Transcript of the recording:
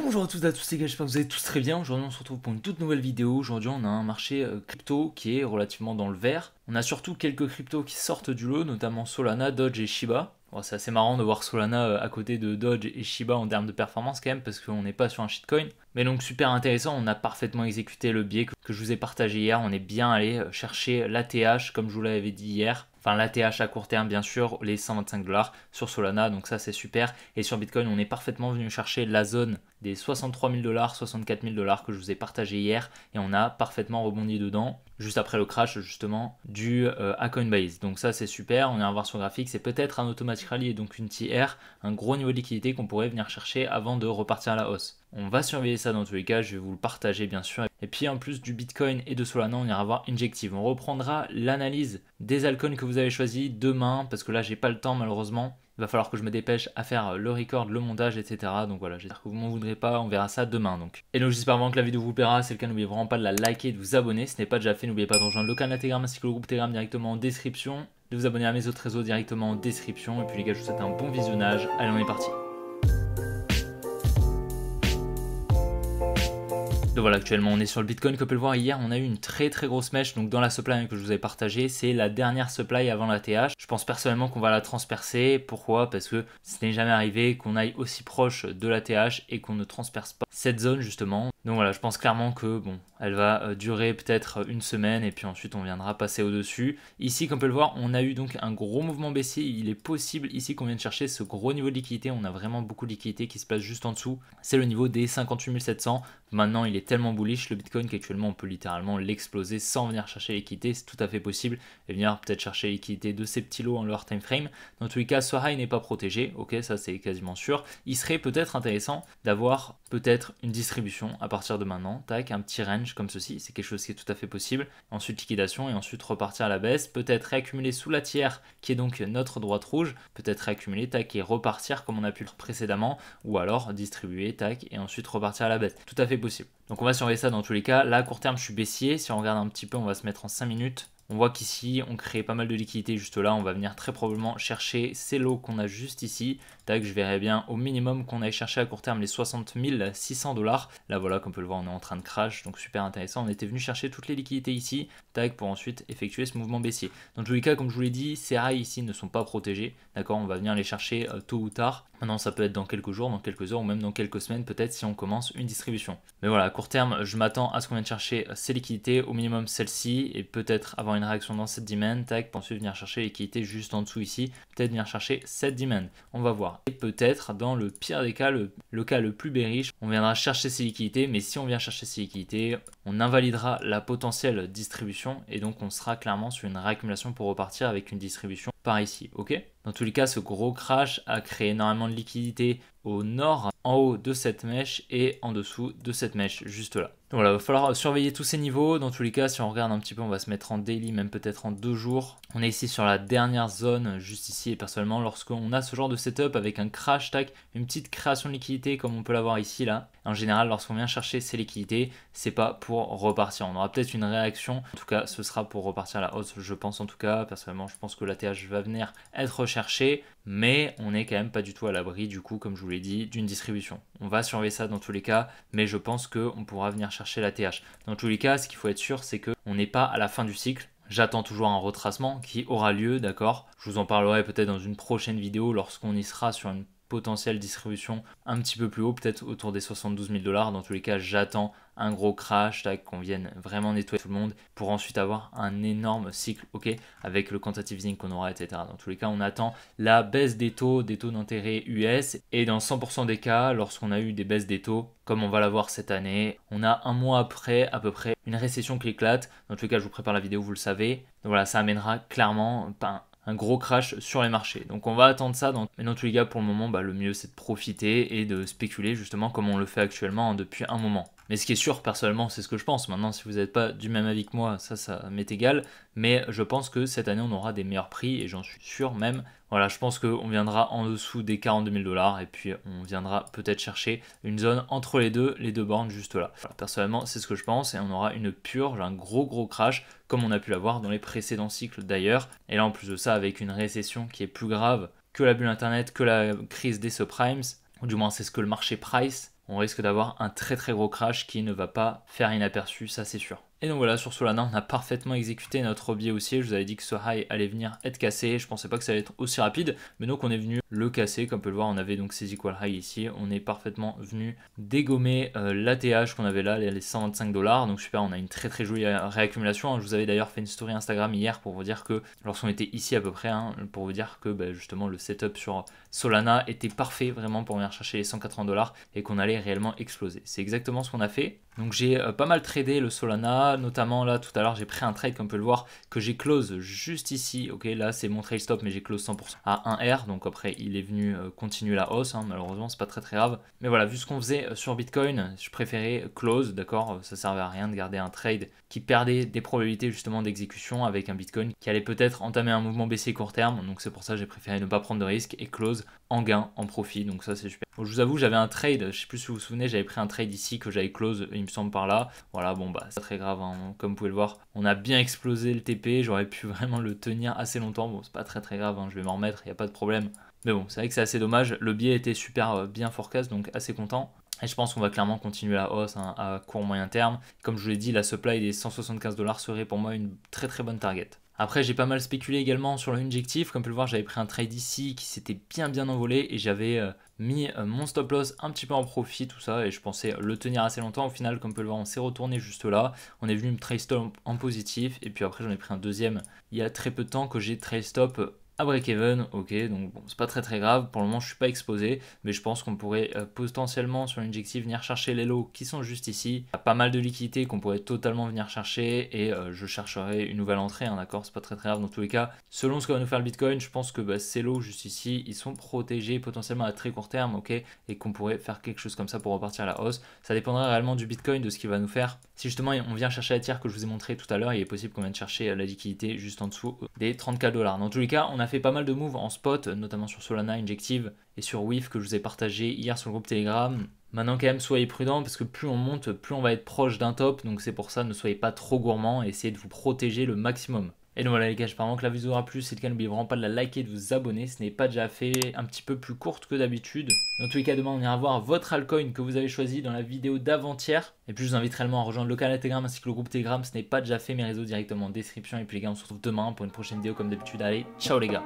Bonjour à toutes et à tous les gars, j'espère que vous allez tous très bien. Aujourd'hui on se retrouve pour une toute nouvelle vidéo. Aujourd'hui on a un marché crypto qui est relativement dans le vert. On a surtout quelques cryptos qui sortent du lot, notamment Solana, Doge et Shiba. Bon, c'est assez marrant de voir Solana à côté de Doge et Shiba en termes de performance quand même, parce qu'on n'est pas sur un shitcoin. Mais donc super intéressant, on a parfaitement exécuté le biais que je vous ai partagé hier. On est bien allé chercher l'ATH comme je vous l'avais dit hier. Enfin l'ATH à court terme bien sûr, les 125 $ sur Solana, donc ça c'est super. Et sur Bitcoin on est parfaitement venu chercher la zone des 63 000 $, 64 000 $ que je vous ai partagé hier. Et on a parfaitement rebondi dedans, juste après le crash justement du à Coinbase. Donc ça c'est super, on est à voir sur le graphique, c'est peut-être un automatic rally et donc une TR, un gros niveau de liquidité qu'on pourrait venir chercher avant de repartir à la hausse. On va surveiller ça dans tous les cas, je vais vous le partager bien sûr. Et puis en plus du Bitcoin et de Solana, on ira voir Injective. On reprendra l'analyse des altcoins que vous avez choisis demain, parce que là j'ai pas le temps malheureusement. Il va falloir que je me dépêche à faire le record, le montage, etc. Donc voilà, j'espère que vous m'en voudrez pas, on verra ça demain donc. Et donc j'espère vraiment que la vidéo vous plaira, c'est le cas, n'oubliez vraiment pas de la liker et de vous abonner. Si ce n'est pas déjà fait, n'oubliez pas de rejoindre le canal Telegram ainsi que le groupe Telegram directement en description, de vous abonner à mes autres réseaux directement en description. Et puis les gars, je vous souhaite un bon visionnage, allez on est parti. Donc voilà, actuellement on est sur le Bitcoin. Comme vous pouvez le voir, hier on a eu une très grosse mèche. Donc dans la supply que je vous avais partagée, c'est la dernière supply avant la TH. Je pense personnellement qu'on va la transpercer. Pourquoi? Parce que ce n'est jamais arrivé qu'on aille aussi proche de la TH et qu'on ne transperce pas cette zone justement. Donc voilà, je pense clairement que bon, elle va durer peut-être une semaine et puis ensuite on viendra passer au-dessus. Ici, comme vous pouvez le voir, on a eu donc un gros mouvement baissier. Il est possible ici qu'on vienne chercher ce gros niveau de liquidité. On a vraiment beaucoup de liquidité qui se place juste en dessous. C'est le niveau des 58 700. Maintenant, il est tellement bullish le Bitcoin qu'actuellement on peut littéralement l'exploser sans venir chercher l'équité. C'est tout à fait possible et venir peut-être chercher l'équité de ces petits lots en lower time frame. Dans tous les cas, ce high n'est pas protégé. Ok, ça c'est quasiment sûr. Il serait peut-être intéressant d'avoir peut-être une distribution à partir de maintenant. Tac, un petit range comme ceci, c'est quelque chose qui est tout à fait possible. Ensuite liquidation et ensuite repartir à la baisse. Peut-être réaccumuler sous la tiers qui est donc notre droite rouge. Peut-être réaccumuler, tac, et repartir comme on a pu le précédemment. Ou alors distribuer, tac, et ensuite repartir à la baisse. Tout à fait possible. Donc on va surveiller ça dans tous les cas. Là à court terme je suis baissier. Si on regarde un petit peu, on va se mettre en 5 minutes. On voit qu'ici on crée pas mal de liquidité juste là. On va venir très probablement chercher ces lots qu'on a juste ici. Tac, je verrai bien au minimum qu'on aille chercher à court terme les 60 600 $. Là voilà, comme on peut le voir, on est en train de crash, donc super intéressant. On était venu chercher toutes les liquidités ici, tac, pour ensuite effectuer ce mouvement baissier. Dans tous les cas, comme je vous l'ai dit, ces rails ici ne sont pas protégés, d'accord. On va venir les chercher tôt ou tard. Maintenant, ça peut être dans quelques jours, dans quelques heures ou même dans quelques semaines peut-être si on commence une distribution. Mais voilà, à court terme, je m'attends à ce qu'on vienne chercher ces liquidités, au minimum celle-ci, et peut-être avoir une réaction dans cette demand, tac, pour ensuite venir chercher les liquidités juste en dessous ici, peut-être venir chercher cette demand. On va voir. Et peut-être dans le pire des cas, le cas le plus bearish, on viendra chercher ces liquidités, mais si on vient chercher ces liquidités, on invalidera la potentielle distribution et donc on sera clairement sur une réaccumulation pour repartir avec une distribution par ici, ok? Dans tous les cas, ce gros crash a créé énormément de liquidité au nord, en haut de cette mèche et en dessous de cette mèche, juste là. Donc voilà, il va falloir surveiller tous ces niveaux. Dans tous les cas, si on regarde un petit peu, on va se mettre en daily, même peut-être en 2 jours. On est ici sur la dernière zone, juste ici, et personnellement, lorsqu'on a ce genre de setup avec un crash, tac, une petite création de liquidité comme on peut l'avoir ici, là. En général, lorsqu'on vient chercher ces liquidités, c'est pas pour repartir. On aura peut-être une réaction. En tout cas, ce sera pour repartir à la hausse, je pense en tout cas. Personnellement, je pense que l'ATH va venir être recherché, mais on n'est quand même pas du tout à l'abri, du coup, comme je vous l'ai dit, d'une distribution. On va surveiller ça dans tous les cas, mais je pense qu'on pourra venir chercher l'ATH. Dans tous les cas, ce qu'il faut être sûr, c'est qu'on n'est pas à la fin du cycle. J'attends toujours un retracement qui aura lieu, d'accord? Je vous en parlerai peut-être dans une prochaine vidéo lorsqu'on y sera sur une potentielle distribution un petit peu plus haut, peut-être autour des 72 000 $. Dans tous les cas, j'attends un gros crash, qu'on vienne vraiment nettoyer tout le monde pour ensuite avoir un énorme cycle, ok, avec le quantitative easing qu'on aura, etc. Dans tous les cas, on attend la baisse des taux d'intérêt US et dans 100% des cas, lorsqu'on a eu des baisses des taux, comme on va l'avoir cette année, on a un mois après, à peu près, une récession qui éclate. Dans tous les cas, je vous prépare la vidéo, vous le savez. Donc voilà, ça amènera clairement un gros crash sur les marchés. Donc on va attendre ça, mais dans tous les cas pour le moment le mieux c'est de profiter et de spéculer justement comme on le fait actuellement depuis un moment. Mais ce qui est sûr personnellement c'est ce que je pense. Maintenant si vous n'êtes pas du même avis que moi, ça m'est égal, mais je pense que cette année on aura des meilleurs prix et j'en suis sûr même. Voilà, je pense qu'on viendra en dessous des 42 000 $ et puis on viendra peut-être chercher une zone entre les deux bornes juste là. Voilà, personnellement, c'est ce que je pense et on aura une purge, un gros crash comme on a pu l'avoir dans les précédents cycles d'ailleurs. Et là, en plus de ça, avec une récession qui est plus grave que la bulle internet, que la crise des subprimes, ou du moins c'est ce que le marché price, on risque d'avoir un très très gros crash qui ne va pas faire inaperçu, ça c'est sûr. Et donc voilà, sur Solana, on a parfaitement exécuté notre biais haussier. Je vous avais dit que ce high allait venir être cassé. Je pensais pas que ça allait être aussi rapide, mais donc on est venu le casser. Comme on peut le voir, on avait donc ces equal high ici. On est parfaitement venu dégommer l'ATH qu'on avait là, les 125 $. Donc super, on a une très très jolie réaccumulation. Je vous avais d'ailleurs fait une story Instagram hier pour vous dire que lorsqu'on était ici à peu près, pour vous dire que justement le setup sur Solana était parfait vraiment pour venir chercher les 180 $ et qu'on allait réellement exploser. C'est exactement ce qu'on a fait. Donc j'ai pas mal tradé le Solana, notamment là tout à l'heure j'ai pris un trade comme on peut le voir que j'ai close juste ici. Ok, là c'est mon trail stop mais j'ai close 100% à 1R, donc après il est venu continuer la hausse, malheureusement c'est pas très grave. Mais voilà, vu ce qu'on faisait sur Bitcoin, je préférais close, d'accord, ça servait à rien de garder un trade qui perdait des probabilités justement d'exécution avec un Bitcoin qui allait peut-être entamer un mouvement baissier court terme, donc c'est pour ça que j'ai préféré ne pas prendre de risque et close en gain, en profit, donc ça c'est super. Bon, je vous avoue, j'avais un trade, je sais plus si vous vous souvenez, j'avais pris un trade ici que j'avais close, il me semble par là. Voilà, bon bah c'est très grave, comme vous pouvez le voir, on a bien explosé le TP, j'aurais pu vraiment le tenir assez longtemps, bon c'est pas très grave, je vais m'en remettre, il n'y a pas de problème. Mais bon, c'est vrai que c'est assez dommage, le biais était super bien forecast, donc assez content. Et je pense qu'on va clairement continuer la hausse à court moyen terme. Comme je vous l'ai dit, la supply des 175 $ serait pour moi une très très bonne target. Après, j'ai pas mal spéculé également sur l'injectif. Comme vous pouvez le voir, j'avais pris un trade ici qui s'était bien envolé et j'avais mis mon stop loss un petit peu en profit, tout ça, et je pensais le tenir assez longtemps. Au final, comme vous pouvez le voir, on s'est retourné juste là. On est venu me trade stop en positif et puis après, j'en ai pris un deuxième il y a très peu de temps que j'ai trade stop à break-even, ok, donc bon, c'est pas très grave, pour le moment je suis pas exposé, mais je pense qu'on pourrait potentiellement sur l'injectif venir chercher les lots qui sont juste ici. Il y a pas mal de liquidités qu'on pourrait totalement venir chercher et je chercherai une nouvelle entrée, d'accord, c'est pas très grave dans tous les cas. Selon ce que va nous faire le Bitcoin, je pense que ces lots juste ici, ils sont protégés potentiellement à très court terme, ok, et qu'on pourrait faire quelque chose comme ça pour repartir à la hausse. Ça dépendra réellement du Bitcoin, de ce qu'il va nous faire. Si justement on vient chercher la tiers que je vous ai montré tout à l'heure, il est possible qu'on vienne chercher la liquidité juste en dessous des 34 $. Dans tous les cas, on a fait pas mal de moves en spot, notamment sur Solana, Injective et sur WIF que je vous ai partagé hier sur le groupe Telegram. Maintenant quand même soyez prudents parce que plus on monte, plus on va être proche d'un top, donc c'est pour ça ne soyez pas trop gourmands et essayez de vous protéger le maximum. Et donc voilà les gars, j'espère vraiment que la vidéo aura plu, si c'est le cas n'oubliez vraiment pas de la liker et de vous abonner, ce n'est pas déjà fait, un petit peu plus courte que d'habitude. Dans tous les cas demain on ira voir votre altcoin que vous avez choisi dans la vidéo d'avant-hier. Et puis je vous invite réellement à rejoindre le canal Telegram ainsi que le groupe Telegram, ce n'est pas déjà fait, mes réseaux directement en description. Et puis les gars on se retrouve demain pour une prochaine vidéo comme d'habitude, allez ciao les gars.